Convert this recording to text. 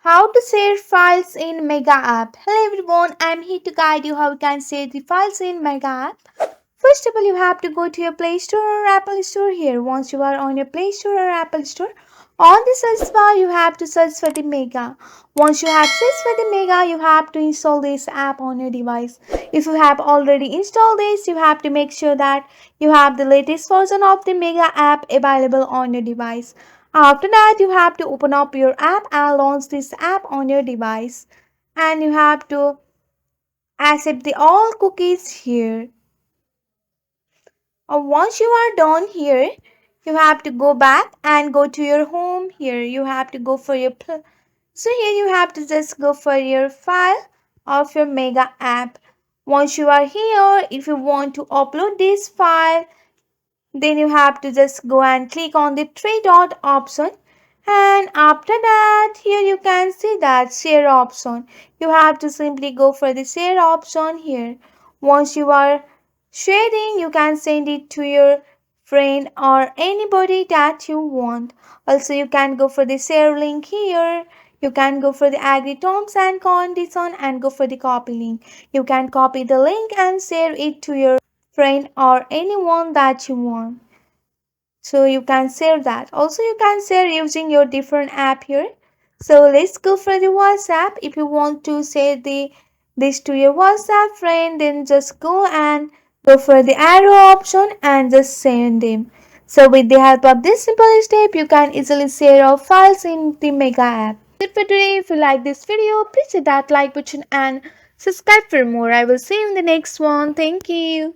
How to share files in Mega App. Hello everyone, I'm here to guide you how you can share the files in Mega App. First of all, you have to go to your Play Store or Apple Store here. Once you are on your Play Store or Apple Store, on the search bar you have to search for the Mega. Once you have searched for the Mega, you have to install this app on your device. If you have already installed this, you have to make sure that you have the latest version of the Mega app available on your device. After that, you have to open up your app and launch this app on your device. And you have to accept the all cookies here. Once you are done here, you have to go back and go to your home here. You have to go for your so here you have to just go for your file of your Mega app. Once you are here, if you want to upload this file, then you have to just go and click on the three dot option, and after that here you can see that share option. You have to simply go for the share option here. Once you are sharing, you can send it to your friend or anybody that you want. Also, you can go for the share link here. You can go for the agree terms and condition and go for the copy link. You can copy the link and share it to your friend or anyone that you want. So you can share that. Also, you can share using your different app here. So let's go for the WhatsApp. If you want to share this to your WhatsApp friend, then just go and go for the arrow option and just send them. So with the help of this simple step, you can easily share your files in the Mega app. That's it for today. If you like this video, please hit that like button and subscribe for more. I will see you in the next one. Thank you.